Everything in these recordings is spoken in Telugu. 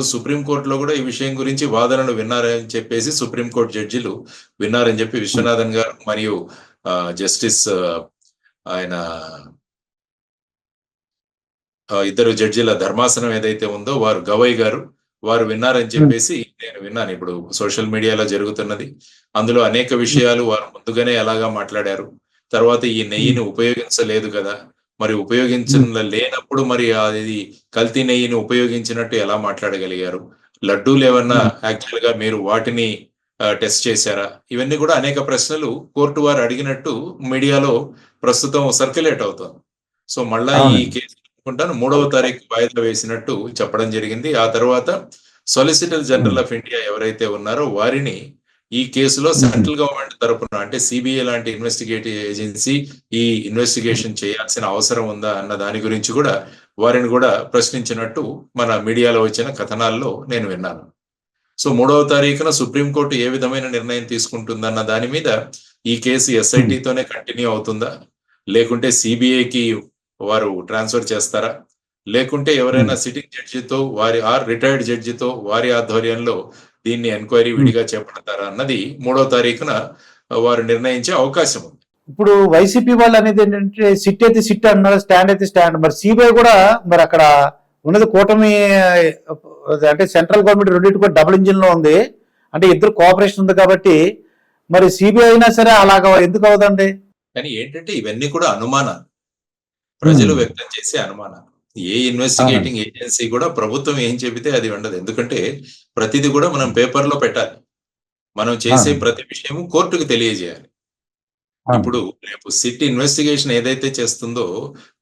సుప్రీంకోర్టులో కూడా ఈ విషయం గురించి వాదనలు విన్నారని చెప్పేసి సుప్రీంకోర్టు జడ్జిలు విన్నారని చెప్పి విశ్వనాథన్ గారు మరియు జస్టిస్ ఆయన ఇద్దరు జడ్జిల ధర్మాసనం ఏదైతే ఉందో వారు గవయ్ గారు వారు విన్నారని చెప్పేసి నేను విన్నాను. ఇప్పుడు సోషల్ మీడియాలో జరుగుతున్నది, అందులో అనేక విషయాలు వారు ముందుగానే ఎలాగా మాట్లాడారు. తర్వాత ఈ నెయ్యిని ఉపయోగించలేదు కదా, మరి లేనప్పుడు మరి అది కల్తీ నెయ్యిని ఉపయోగించినట్టు ఎలా మాట్లాడగలిగారు, లడ్డూలు ఏమన్నా యాక్చువల్ గా మీరు వాటిని టెస్ట్ చేశారా, ఇవన్నీ కూడా అనేక ప్రశ్నలు కోర్టు వారు అడిగినట్టు మీడియాలో ప్రస్తుతం సర్క్యులేట్ అవుతుంది. సో మళ్ళా ఈ కేసు అనుకుంటాను 3వ తారీఖు వాయిదా వేసినట్టు చెప్పడం జరిగింది. ఆ తర్వాత సొలిసిటర్ జనరల్ ఆఫ్ ఇండియా ఎవరైతే ఉన్నారో వారిని ఈ కేసులో సెంట్రల్ గవర్నమెంట్ తరపున అంటే సిబిఐ లాంటి ఇన్వెస్టిగేటివ్ ఏజెన్సీ ఈ ఇన్వెస్టిగేషన్ చేయాల్సిన అవసరం ఉందా అన్న దాని గురించి కూడా వారిని కూడా ప్రశ్నించినట్టు మన మీడియాలో వచ్చిన కథనాల్లో నేను విన్నాను. సో 3వ తారీఖున సుప్రీంకోర్టు ఏ విధమైన నిర్ణయం తీసుకుంటుందన్న దాని మీద ఈ కేసు ఎస్ఐటితోనే కంటిన్యూ అవుతుందా, లేకుంటే సిబిఐకి వారు ట్రాన్స్ఫర్ చేస్తారా, లేకుంటే ఎవరైనా సిట్టింగ్ జడ్జితో రిటైర్డ్ జడ్జితో వారి ఆధ్వర్యంలో దీన్ని ఎంక్వైరీ విడిగా చేపడతారా అన్నది 3వ తారీఖున వారు నిర్ణయించే అవకాశం ఉంది. ఇప్పుడు వైసీపీ వాళ్ళు అనేది ఏంటంటే సిట్ అయితే సిట్ అన్నారు, స్టాండ్ అయితే స్టాండ్. మరి సిబిఐ కూడా మరి అక్కడ ఉన్నది కూటమి అంటే సెంట్రల్ గవర్నమెంట్ రెండింటి కూడా డబుల్ ఇంజిన్ లో ఉంది, అంటే ఇద్దరు కోఆపరేషన్ ఉంది కాబట్టి మరి సిబిఐ అయినా సరే అలాగా ఎందుకు అవదండి? కానీ ఏంటంటే ఇవన్నీ కూడా అనుమానాలు, ప్రజలు వ్యక్తం చేసే అనుమానాలు. ఏ ఇన్వెస్టిగేటింగ్ ఏజెన్సీ కూడా ప్రభుత్వం ఏం చెబితే అది ఉండదు. ఎందుకంటే ప్రతిదీ కూడా మనం పేపర్లో పెట్టాలి, మనం చేసే ప్రతి విషయము కోర్టుకు తెలియజేయాలి. ఇప్పుడు రేపు సిట్ ఇన్వెస్టిగేషన్ ఏదైతే చేస్తుందో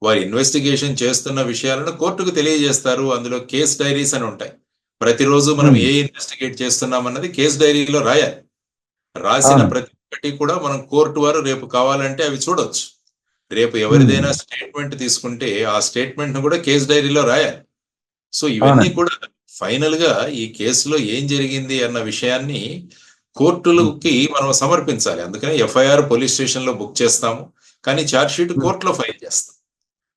వారు ఇన్వెస్టిగేషన్ చేస్తున్న విషయాలను కోర్టుకు తెలియజేస్తారు. అందులో కేస్ డైరీస్ అని ఉంటాయి. ప్రతిరోజు మనం ఏ ఇన్వెస్టిగేట్ చేస్తున్నాం అన్నది కేస్ డైరీలో రాయాలి. రాసిన ప్రతి ఒక్కటి కూడా మనం కోర్టు వారు రేపు కావాలంటే అవి చూడొచ్చు. రేపు ఎవరిదైనా స్టేట్మెంట్ తీసుకుంటే ఆ స్టేట్మెంట్ ను కూడా కేస్ డైరీలో రాయాలి. సో ఇవన్నీ కూడా ఫైనల్ గా ఈ కేసులో ఏం జరిగింది అన్న విషయాన్ని కోర్టులకి మనం సమర్పించాలి. అందుకని ఎఫ్ఐఆర్ పోలీస్ స్టేషన్ లో బుక్ చేస్తాము, కానీ ఛార్జ్ షీట్ కోర్టులో ఫైల్ చేస్తాం.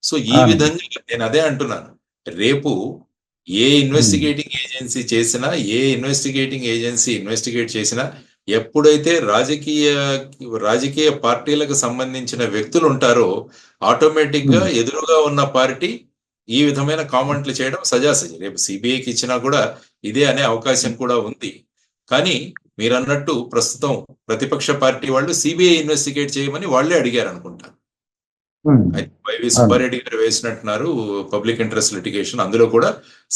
సో ఈ విధంగా నేను అదే అంటున్నాను, రేపు ఏ ఇన్వెస్టిగేటింగ్ ఏజెన్సీ చేసినా, ఏ ఇన్వెస్టిగేటింగ్ ఏజెన్సీ ఇన్వెస్టిగేట్ చేసినా ఎప్పుడైతే రాజకీయ పార్టీలకు సంబంధించిన వ్యక్తులు ఉంటారో ఆటోమేటిక్ గా ఎదురుగా ఉన్న పార్టీ ఈ విధమైన కామెంట్లు చేయడం సజాసజి. రేపు సిబిఐకి ఇచ్చినా కూడా ఇదే అనే అవకాశం కూడా ఉంది. కానీ మీరన్నట్టు ప్రస్తుతం ప్రతిపక్ష పార్టీ వాళ్ళు సిబిఐ ఇన్వెస్టిగేట్ చేయమని వాళ్లే అడిగారు అనుకుంటా. వైవి సుబ్బారెడ్డి గారు వేసినట్టున్నారు పబ్లిక్ ఇంట్రెస్ట్ లిటిగేషన్, అందులో కూడా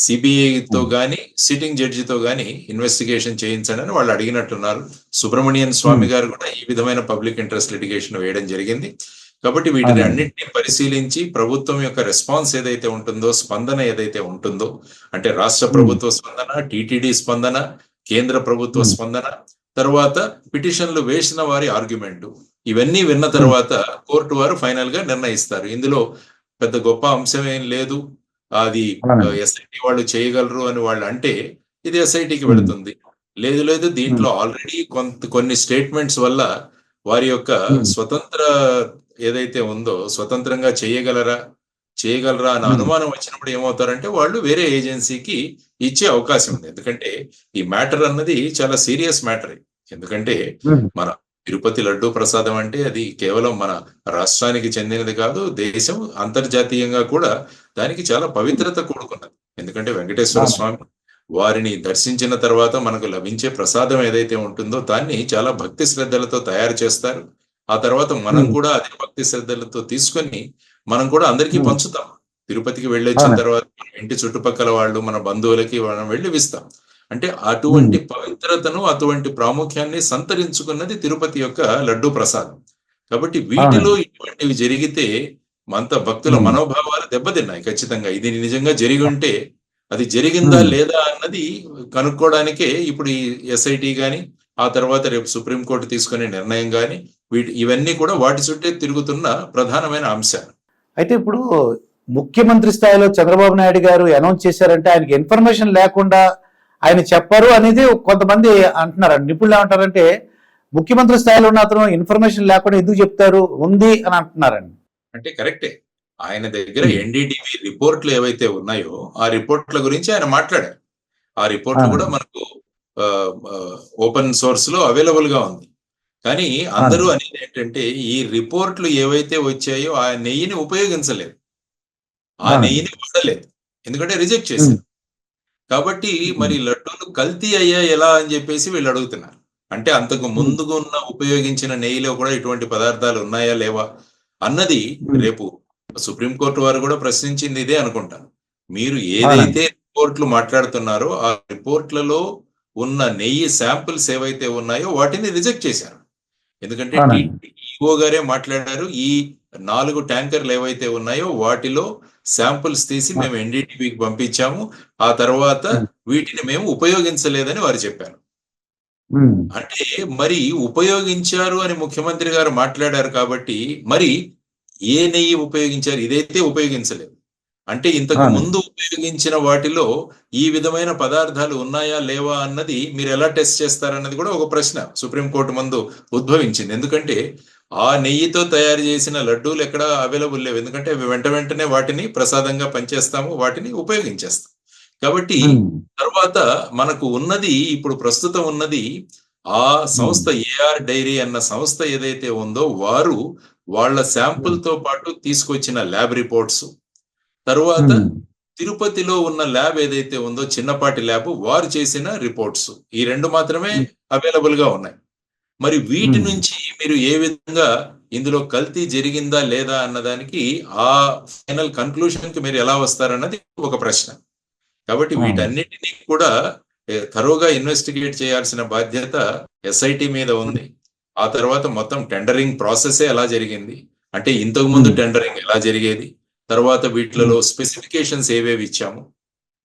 సిబిఐతో గాని సిట్టింగ్ జడ్జితో గాని ఇన్వెస్టిగేషన్ చేయించండి అని వాళ్ళు అడిగినట్టున్నారు. సుబ్రమణియన్ స్వామి గారు కూడా ఈ విధమైన పబ్లిక్ ఇంట్రెస్ట్ లిటిగేషన్ వేయడం జరిగింది. కాబట్టి వీటిని అన్నింటినీ పరిశీలించి ప్రభుత్వం యొక్క రెస్పాన్స్ ఏదైతే ఉంటుందో, స్పందన ఏదైతే ఉంటుందో, అంటే రాష్ట్ర ప్రభుత్వ స్పందన, టిటిడి స్పందన, కేంద్ర ప్రభుత్వ స్పందన, తర్వాత పిటిషన్లు వేసిన వారి ఆర్గ్యుమెంట్, ఇవన్నీ విన్న తర్వాత కోర్టు వారు ఫైనల్ గా నిర్ణయిస్తారు. ఇందులో పెద్ద గొప్ప అంశం ఏం లేదు, అది ఎస్ఐటి వాళ్ళు చేయగలరు అని వాళ్ళు అంటే ఇది ఎస్ఐటికి వెళుతుంది. లేదు దీంట్లో ఆల్రెడీ కొన్ని స్టేట్మెంట్స్ వల్ల వారి యొక్క స్వతంత్ర ఏదైతే ఉందో స్వతంత్రంగా చేయగలరా అని అనుమానం వచ్చినప్పుడు ఏమవుతారంటే వాళ్ళు వేరే ఏజెన్సీకి ఇచ్చే అవకాశం ఉంది. ఎందుకంటే ఈ మ్యాటర్ అన్నది చాలా సీరియస్ మ్యాటర్. ఎందుకంటే మన తిరుపతి లడ్డూ ప్రసాదం అంటే అది కేవలం మన రాష్ట్రానికి చెందినది కాదు, దేశం అంతర్జాతీయంగా కూడా దానికి చాలా పవిత్రత కూడుకున్నది. ఎందుకంటే వెంకటేశ్వర స్వామి వారిని దర్శించిన తర్వాత మనకు లభించే ప్రసాదం ఏదైతే ఉంటుందో దాన్ని చాలా భక్తి శ్రద్ధలతో తయారు చేస్తారు. ఆ తర్వాత మనం కూడా అదే భక్తి శ్రద్ధలతో తీసుకొని మనం కూడా అందరికీ పంచుతాం. తిరుపతికి వెళ్ళొచ్చిన తర్వాత ఇంటి చుట్టుపక్కల వాళ్ళు, మన బంధువులకి మనం వెళ్ళి ఇస్తాం. అంటే అటువంటి పవిత్రతను, అటువంటి ప్రాముఖ్యాన్ని సంతరించుకున్నది తిరుపతి యొక్క లడ్డూ ప్రసాదం. కాబట్టి వీటిలో ఇటువంటివి జరిగితే మంత భక్తుల మనోభావాలు దెబ్బతిన్నాయి. ఖచ్చితంగా ఇది నిజంగా జరిగి ఉంటే అది జరిగిందా లేదా అన్నది కనుక్కోవడానికే ఇప్పుడు ఈ ఎస్ఐటి గాని, ఆ తర్వాత రేపు సుప్రీంకోర్టు తీసుకునే నిర్ణయం గాని, ఇవన్నీ కూడా వాటి చుట్టే తిరుగుతున్న ప్రధానమైన అంశాలు. అయితే ఇప్పుడు ముఖ్యమంత్రి స్థాయిలో చంద్రబాబు నాయుడు గారు అనౌన్స్ చేశారంటే ఆయనకి ఇన్ఫర్మేషన్ లేకుండా ఆయన చెప్పారు అనేది కొంతమంది అంటున్నారు. నిపుణులు ఏమంటారంటే ముఖ్యమంత్రి స్థాయిలో ఉన్న అతను ఇన్ఫర్మేషన్ లేకుండా ఎందుకు చెప్తారు ఉంది అని అంటున్నారండి. అంటే కరెక్టే, ఆయన దగ్గర ఎన్డీటీవీ రిపోర్ట్లు ఏవైతే ఉన్నాయో ఆ రిపోర్ట్ల గురించి ఆయన మాట్లాడారు. ఆ రిపోర్ట్లు కూడా మనకు ఓపెన్ సోర్స్ లో అవైలబుల్ గా ఉంది. కానీ అందరూ అనేది ఏంటంటే ఈ రిపోర్ట్లు ఏవైతే వచ్చాయో ఆ నెయ్యిని ఉపయోగించలేదు, ఆ నెయ్యిని వాడలేదు, ఎందుకంటే రిజెక్ట్ చేశారు. కాబట్టి మరి లడ్డూలు కల్తీ అయ్యా ఎలా అని చెప్పేసి వీళ్ళు అడుగుతున్నారు. అంటే అంతకు ముందుగా ఉన్న ఉపయోగించిన నెయ్యిలో కూడా ఇటువంటి పదార్థాలు ఉన్నాయా లేవా అన్నది రేపు సుప్రీంకోర్టు వారు కూడా ప్రశ్నించింది ఇదే అనుకుంటాను. మీరు ఏదైతే రిపోర్ట్లు మాట్లాడుతున్నారో ఆ రిపోర్ట్లలో ఉన్న నెయ్యి శాంపిల్స్ ఏవైతే ఉన్నాయో వాటిని రిజెక్ట్ చేశారు. ఎందుకంటే ఈఓ గారే మాట్లాడారు, ఈ 4 ట్యాంకర్లు ఏవైతే ఉన్నాయో వాటిలో శాంపిల్స్ తీసి మేము ఎన్డీటీవీకి పంపించాము, ఆ తర్వాత వీటిని మేము ఉపయోగించలేదని వారు చెప్పారు. అంటే మరి ఉపయోగించారు అని ముఖ్యమంత్రి గారు మాట్లాడారు కాబట్టి మరి ఏ నెయ్యి ఉపయోగించారు? ఇదైతే ఉపయోగించలేదు. అంటే ఇంతకు ముందు ఉపయోగించిన వాటిలో ఈ విధమైన పదార్థాలు ఉన్నాయా లేవా అన్నది మీరు ఎలా టెస్ట్ చేస్తారన్నది కూడా ఒక ప్రశ్న సుప్రీంకోర్టు ముందు ఉద్భవించింది. ఎందుకంటే ఆ నెయ్యితో తయారు చేసిన లడ్డూలు ఎక్కడ అవైలబుల్ లేవు, ఎందుకంటే అవి వెంటనే వాటిని ప్రసాదంగా పనిచేస్తాము, వాటిని ఉపయోగించేస్తాం. కాబట్టి తర్వాత మనకు ఉన్నది, ఇప్పుడు ప్రస్తుతం ఉన్నది ఆ సంస్థ ఏఆర్ డైరీ అన్న సంస్థ ఏదైతే ఉందో వారు వాళ్ళ శాంపుల్ తో పాటు తీసుకొచ్చిన ల్యాబ్ రిపోర్ట్స్, తరువాత తిరుపతిలో ఉన్న ల్యాబ్ ఏదైతే ఉందో చిన్నపాటి ల్యాబ్ వారు చేసిన రిపోర్ట్స్, ఈ 2 మాత్రమే అవైలబుల్ గా ఉన్నాయి. మరి వీటి నుంచి మీరు ఏ విధంగా ఇందులో కల్తీ జరిగిందా లేదా అన్నదానికి ఆ ఫైనల్ కన్క్లూషన్ కి మీరు ఎలా వస్తారన్నది ఒక ప్రశ్న. కాబట్టి వీటన్నిటినీ కూడా థరోగా ఇన్వెస్టిగేట్ చేయాల్సిన బాధ్యత ఎస్ఐటి మీద ఉంది. ఆ తర్వాత మొత్తం టెండరింగ్ ప్రాసెస్ ఎలా జరిగింది, అంటే ఇంతకు ముందు టెండరింగ్ ఎలా జరిగేది, తర్వాత వీటిలలో స్పెసిఫికేషన్స్ ఏవేవి ఇచ్చాము,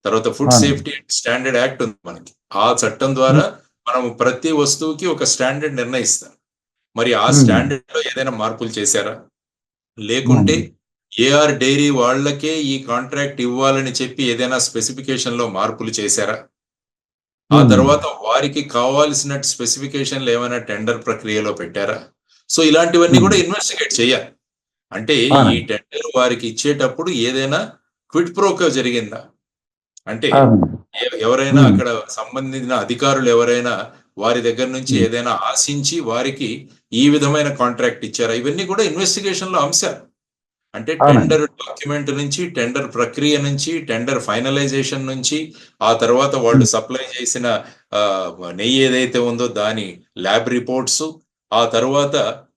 తర్వాత food safety and standard act ఉంది మనకి, ఆ చట్టం ద్వారా మనం ప్రతి వస్తువుకి ఒక స్టాండర్డ్ నిర్ణయిస్తాం. మరి ఆ స్టాండర్డ్ లో ఏదైనా మార్పులు చేశారా, లేకుంటే ఏఆర్ డైరీ వాళ్ళకే ఈ కాంట్రాక్ట్ ఇవ్వాలని చెప్పి ఏదైనా స్పెసిఫికేషన్ లో మార్పులు చేశారా, ఆ తర్వాత వారికి కావాల్సిన స్పెసిఫికేషన్లు ఏమైనా టెండర్ ప్రక్రియలో పెట్టారా? సో ఇలాంటివన్నీ కూడా ఇన్వెస్టిగేట్ చేయాలి. అంటే ఈ టెండర్ వారికి ఇచ్చేటప్పుడు ఏదైనా క్విడ్ ప్రోకో జరిగిందా, అంటే ఎవరైనా అక్కడ సంబంధించిన అధికారులు ఎవరైనా వారి దగ్గర నుంచి ఏదైనా ఆశించి వారికి ఈ విధమైన కాంట్రాక్ట్ ఇచ్చారా, ఇవన్నీ కూడా ఇన్వెస్టిగేషన్ లో అంశాలు. అంటే టెండర్ డాక్యుమెంట్ నుంచి, టెండర్ ప్రక్రియ నుంచి, టెండర్ ఫైనలైజేషన్ నుంచి, ఆ తర్వాత వాళ్ళు సప్లై చేసిన నెయ్యి ఏదైతే ఉందో దాని ల్యాబ్ రిపోర్ట్స్, ఆ తర్వాత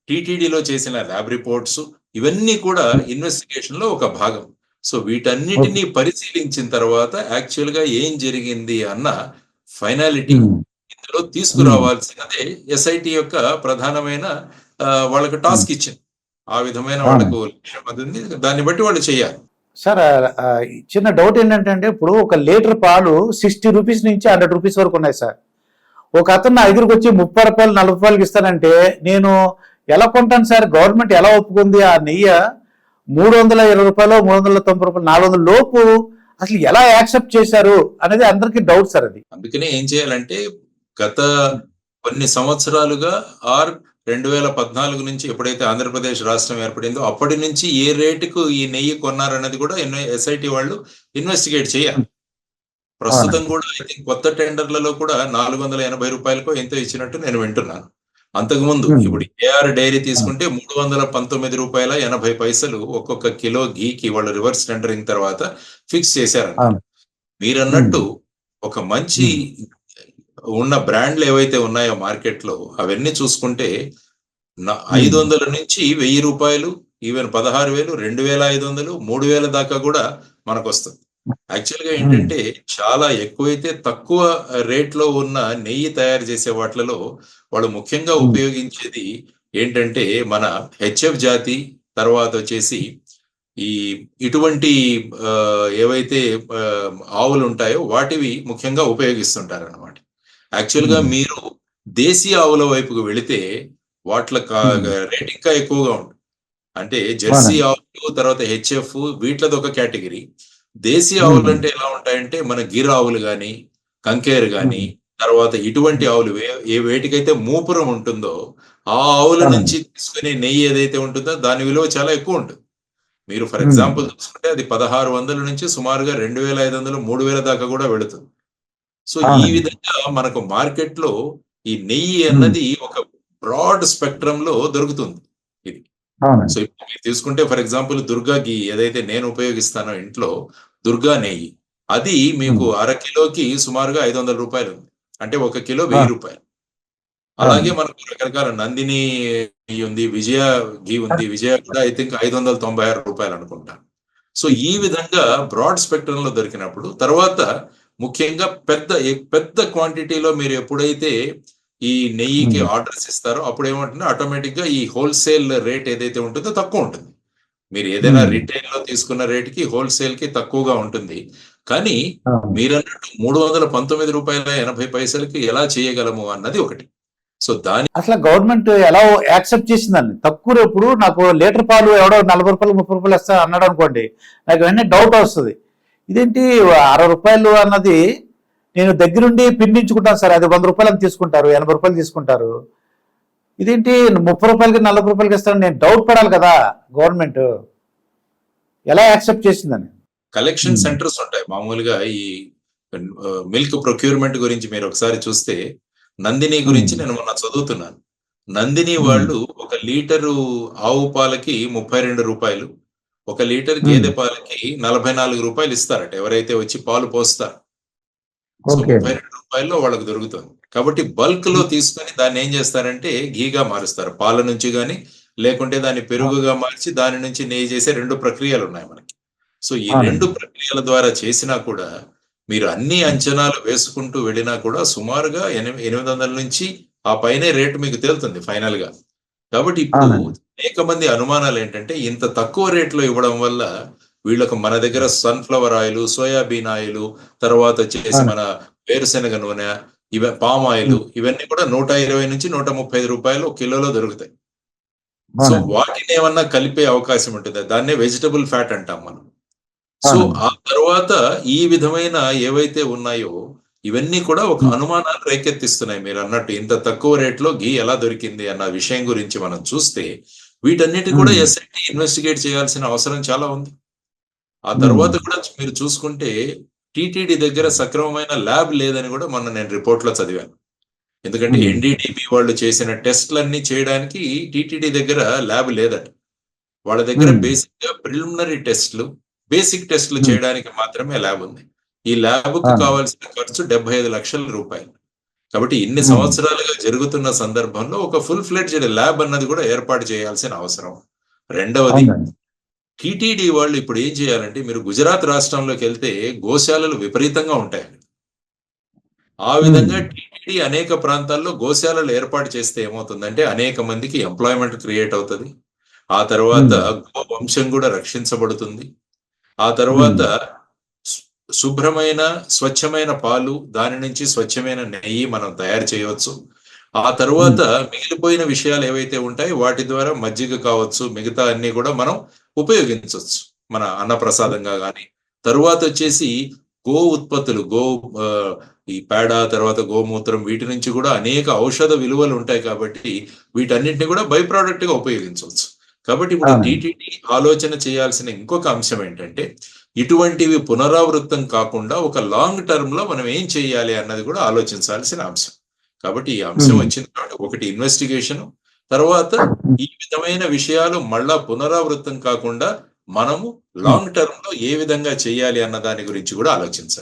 టీటీడీలో చేసిన ల్యాబ్ రిపోర్ట్స్, ఇవన్నీ కూడా ఇన్వెస్టిగేషన్ లో ఒక భాగం. సో వీటన్నిటినీ పరిశీలించిన తర్వాత యాక్చువల్ గా ఏం జరిగింది అన్న ఫైనాలిటీ ఇందులో తీసుకురావాల్సినదే ఎస్ఐటి యొక్క ప్రధానమైన వాళ్ళకి టాస్క్ ఇచ్చింది. ఆ విధమైన వాళ్ళకు ఉంది, దాన్ని బట్టి వాళ్ళు చేయాలి. సార్ చిన్న డౌట్ ఏంటంటే ఇప్పుడు ఒక లీటర్ పాలు 60 రూపీస్ నుంచి 100 రూపీస్ వరకు ఉన్నాయి సార్. ఒక అతను నా దగ్గరకు వచ్చి 30 రూపాయలు 40 రూపాయలకి ఇస్తానంటే నేను ఎలా కొంటాను సార్? గవర్నమెంట్ ఎలా ఒప్పుకుంది ఆ నెయ్యి 320 రూపాయలు, 390 రూపాయలు, 400 లోపు అసలు ఎలా యాక్సెప్ట్ చేశారు అనేది అందరికీ డౌట్ సార్. అది అందుకనే ఏం చేయాలంటే గత కొన్ని సంవత్సరాలుగా 2014 నుంచి ఎప్పుడైతే ఆంధ్రప్రదేశ్ రాష్ట్రం ఏర్పడిందో అప్పటి నుంచి ఏ రేటుకు ఈ నెయ్యి కొన్నారన్నది కూడా ఎస్ఐటి వాళ్ళు ఇన్వెస్టిగేట్ చేయాలి. ప్రస్తుతం కూడా ఐ థింక్ కొత్త టెండర్లలో కూడా 480 రూపాయలకో ఎంతో ఇచ్చినట్టు నేను వింటున్నాను. అంతకుముందు ఇప్పుడు ఏఆర్ డైరీ తీసుకుంటే 319 రూపాయల 80 పైసలు ఒక్కొక్క కిలో ఘీకి వాళ్ళు రివర్స్ టెండరింగ్ తర్వాత ఫిక్స్ చేశారంట. మీరన్నట్టు ఒక మంచి ఉన్న బ్రాండ్లు ఏవైతే ఉన్నాయో మార్కెట్ లో అవన్నీ చూసుకుంటే 500 నుంచి 1000 రూపాయలు, ఈవెన్ 16,000, 2,500, 3,000 దాకా కూడా మనకు వస్తుంది. యాక్చువల్ గా ఏంటంటే చాలా ఎక్కువైతే తక్కువ రేట్ లో ఉన్న నెయ్యి తయారు చేసే వాటిలలో వాళ్ళు ముఖ్యంగా ఉపయోగించేది ఏంటంటే మన హెచ్ఎఫ్ జాతి, తర్వాత వచ్చేసి ఈ ఇటువంటి ఏవైతే ఆవులు ఉంటాయో వాటివి ముఖ్యంగా ఉపయోగిస్తుంటారు అన్నమాట. యాక్చువల్ గా మీరు దేశీ ఆవుల వైపుకు వెళితే వాటిల రేట్ ఇంకా ఎక్కువగా ఉంటుంది. అంటే జెర్సీ ఆవులు, తర్వాత హెచ్ఎఫ్, వీటిలది ఒక కేటగిరీ. దేశీ ఆవులు అంటే ఎలా ఉంటాయంటే మన గిర్ ఆవులు గాని, కంకేర్ గాని, తర్వాత ఇటువంటి ఆవులు ఏ వేటికైతే మూపురం ఉంటుందో ఆ ఆవుల నుంచి తీసుకునే నెయ్యి ఏదైతే ఉంటుందో దాని విలువ చాలా ఎక్కువ ఉంటుంది. మీరు ఫర్ ఎగ్జాంపుల్ చూసుకుంటే అది 1600 నుంచి సుమారుగా 2,500, 3,000 దాకా కూడా వెళుతుంది. సో ఈ అవునండి. విధంగా మనకు మార్కెట్ లో ఈ నెయ్యి ఉమ్, అన్నది ఒక బ్రాడ్ స్పెక్ట్రమ్ లో దొరుకుతుంది ఇది. సో అవునండి. ఇప్పుడు మీరు తీసుకుంటే ఫర్ ఎగ్జాంపుల్ దుర్గా ఘీ ఏదైతే నేను ఉపయోగిస్తానో ఇంట్లో, దుర్గా నెయ్యి, అది మీకు ఉమ్, అరకిలోకి సుమారుగా 500 రూపాయలు ఉంది. అంటే 1 కిలో అవును, 1000 రూపాయలు. అలాగే అవునండి. మనకు రకరకాల నందిని ఘీ ఉంది, విజయ ఘీ ఉంది. విజయ కూడా ఐ థింక్ 596 రూపాయలు అనుకుంటా. సో ఈ విధంగా బ్రాడ్ స్పెక్ట్రమ్ లో దొరికినప్పుడు తర్వాత ముఖ్యంగా పెద్ద క్వాంటిటీలో మీరు ఎప్పుడైతే ఈ నెయ్యికి ఉమ్, ఆర్డర్స్ ఇస్తారో అప్పుడు ఏమంటుందో ఆటోమేటిక్ గా ఈ హోల్సేల్ రేట్ ఏదైతే ఉంటుందో తక్కువ ఉంటుంది. మీరు ఏదైనా ఉమ్, రిటైల్ లో తీసుకున్న రేటుకి హోల్సేల్ కి తక్కువగా ఉంటుంది. కానీ అవును. మీరన్నట్టు 319 రూపాయల 80 పైసలకి ఎలా చేయగలము అన్నది ఒకటి. సో దాని అసలు గవర్నమెంట్ ఎలా యాక్సెప్ట్ చేసిందండి? తక్కువ ఇప్పుడు నాకు లీటర్ పాలు ఎవడో 40 రూపాయలు 30 రూపాయలు ఇస్తా అన్నాడు అనుకోండి, నాకు వెంటనే డౌట్ వస్తుంది. ఇదేంటి 60 రూపాయలు అన్నది నేను దగ్గరుండి పిండించుకుంటాను సార్, అది 100 రూపాయలు అని తీసుకుంటారు, 80 రూపాయలు తీసుకుంటారు. ఇదేంటి 30 రూపాయలకి 40 రూపాయలకి ఇస్తాను, నేను డౌట్ పడాలి కదా. గవర్నమెంట్ ఎలా యాక్సెప్ట్ చేసిందని. కలెక్షన్ ఉమ్, సెంటర్స్ ఉంటాయి మామూలుగా ఈ మిల్క్ ప్రొక్యూర్మెంట్ గురించి మీరు ఒకసారి చూస్తే, నందిని ఉమ్, గురించి నేను మొన్న చదువుతున్నాను. నందిని ఉమ్, వాళ్ళు 1 లీటరు ఆవు పాలకి 32 రూపాయలు, 1 లీటర్ ఉమ్, గేదె పాలకి 44 రూపాయలు ఇస్తారట ఎవరైతే వచ్చి పాలు పోస్తారు. సో ఓకే అండి. 32 రూపాయల్లో వాళ్ళకి దొరుకుతుంది. కాబట్టి బల్క్ లో తీసుకొని దాన్ని ఏం చేస్తారంటే ఘీగా మారుస్తారు. పాల నుంచి కానీ, లేకుంటే దాన్ని పెరుగుగా మార్చి దాని నుంచి నెయ్యి చేసే 2 ప్రక్రియలు ఉన్నాయి మనకి. సో ఈ 2 అవునండి. ప్రక్రియల ద్వారా చేసినా కూడా మీరు అన్ని అంచనాలు వేసుకుంటూ వెళ్ళినా కూడా సుమారుగా 800 నుంచి ఆ పైనే రేటు మీకు తేలుతుంది ఫైనల్ గా. కాబట్టి ఇప్పుడు అవునండి. అనేక మంది అనుమానాలు ఏంటంటే ఇంత తక్కువ రేట్లో ఇవ్వడం వల్ల వీళ్ళకు మన దగ్గర సన్‌ఫ్లవర్ ఆయిల్, సోయాబీన్ ఆయిల్, తర్వాత వచ్చేసి అవునండి. మన వేరుశనగ నూనె, పామ్ ఆయిల్, ఉమ్, ఇవన్నీ కూడా 120 నుంచి 135 కిలోలో దొరుకుతాయి. సో అవునండి. వాటిని ఏమన్నా కలిపే అవకాశం ఉంటుంది. దాన్నే వెజిటబుల్ ఫ్యాట్ అంటాం మనం. సో అవునండి. ఆ తర్వాత ఈ విధమైన ఏవైతే ఉన్నాయో ఇవన్నీ కూడా ఒక ఉమ్, అనుమానాలు రేకెత్తిస్తున్నాయి. మీరు అన్నట్టు ఇంత తక్కువ రేట్లో ఘీ ఎలా దొరికింది అన్న విషయం గురించి మనం చూస్తే వీటన్నిటి కూడా ఉమ్, ఎస్ఐటి ఇన్వెస్టిగేట్ చేయాల్సిన అవసరం చాలా ఉంది. ఆ ఉమ్, తర్వాత కూడా మీరు చూసుకుంటే టీటీడీ దగ్గర సక్రమమైన ల్యాబ్ లేదని కూడా మొన్న నేను రిపోర్ట్ లో చదివాను. ఎందుకంటే ఉమ్, ఎన్డీటీబీ వాళ్ళు చేసిన టెస్ట్లన్నీ చేయడానికి టీటీడీ దగ్గర ల్యాబ్ లేదట. వాళ్ళ దగ్గర ఉమ్, బేసిక్ గా ప్రిలిమినరీ టెస్ట్లు, బేసిక్ టెస్ట్లు ఉమ్, చేయడానికి మాత్రమే ల్యాబ్ ఉంది. ఈ ల్యాబ్కు అవునండి. కావాల్సిన ఖర్చు 75 లక్షల రూపాయలు. కాబట్టి ఇన్ని ఉమ్, సంవత్సరాలుగా జరుగుతున్న సందర్భంలో ఒక ఫుల్ ఫ్లెడ్జ్డ్ ల్యాబ్ అన్నది కూడా ఏర్పాటు చేయాల్సిన అవసరం. రెండవది, అవునండి. టీటీడీ వాళ్ళు ఇప్పుడు ఏం చేయాలంటే మీరు గుజరాత్ రాష్ట్రంలోకి వెళ్తే గోశాలలు విపరీతంగా ఉంటాయి. ఆ ఉమ్, విధంగా టీటీడీ అనేక ప్రాంతాల్లో గోశాలలు ఏర్పాటు చేస్తే ఏమవుతుందంటే అనేక మందికి ఎంప్లాయ్మెంట్ క్రియేట్ అవుతుంది. ఆ తర్వాత ఉమ్, గోవంశం కూడా రక్షించబడుతుంది. ఆ ఉమ్, తర్వాత శుభ్రమైన స్వచ్ఛమైన పాలు, దాని నుంచి స్వచ్ఛమైన నెయ్యి మనం తయారు చేయవచ్చు. ఆ ఉమ్, తరువాత మిగిలిపోయిన విషయాలు ఏవైతే ఉంటాయో వాటి ద్వారా మజ్జిగ కావచ్చు, మిగతా అన్ని కూడా మనం ఉపయోగించవచ్చు మన అన్నప్రసాదంగా గాని. తరువాత వచ్చేసి గో ఉత్పత్తులు, ఆ, ఈ పేడ, తర్వాత గోమూత్రం, వీటి నుంచి కూడా అనేక ఔషధ విలువలు ఉంటాయి కాబట్టి వీటన్నిటిని కూడా బై ప్రోడక్ట్ గా ఉపయోగించవచ్చు. కాబట్టి ఇప్పుడు అవునండి. టీటీడీ ఆలోచన చేయాల్సిన ఇంకొక అంశం ఏంటంటే ఇటువంటివి పునరావృతం కాకుండా ఒక లాంగ్ టర్మ్ లో మనం ఏం చేయాలి అన్నది కూడా ఆలోచించాల్సిన అంశం. కాబట్టి ఈ అంశం ఉమ్, వచ్చింది కాబట్టి ఒకటి ఇన్వెస్టిగేషన్, తర్వాత ఉమ్, ఈ విధమైన విషయాలు మళ్ళా పునరావృతం కాకుండా మనము ఉమ్. లాంగ్ టర్మ్ లో ఏ విధంగా చేయాలి అన్న దాని గురించి కూడా ఆలోచించాలి.